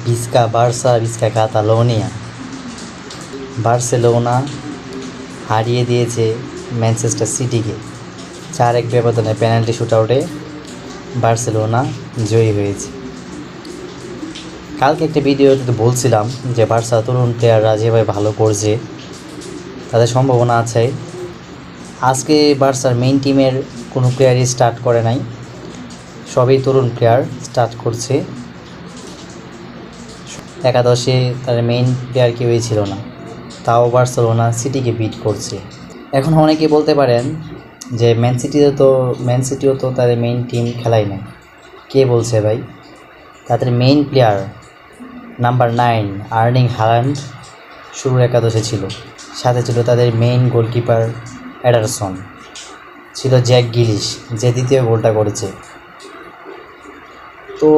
ভিস্কা Barca ভিস্কা Catalonia. Barcelona হারিয়ে দিয়েছে Manchester সিটিকে 4-1 ব্যবধানে পেনাল্টি শুটআউটে বার্সেলোনা জয়ী হয়েছে। কালকে একটা ভিডিওতে বলছিলাম যে বার্সা তরুণ প্লেয়াররা যেভাবে ভালো করছে তাদের সম্ভাবনা আছে। আজকে বার্সার মেইন টিমের কোনো প্লেয়ারই স্টার্ট করে নাই, সবই তরুণ প্লেয়ার স্টার্ট করছে। একাদশে তার মেইন প্লেয়ার কেউই ছিল না, তাও বার্সেলোনা সিটিকে বিট করছে। এখন অনেকে বলতে পারেন যে ম্যান সিটিও তো তাদের মেইন টিম খেলাই না। কে বলছে ভাই? তাদের main player number 9 Erling Haaland শুরুর একাদশে ছিল, সাথে ছিল তাদের মেইন গোলকিপার এডারসন, ছিল জ্যাক গ্রিলিশ যে দ্বিতীয় গোলটা করেছে। তো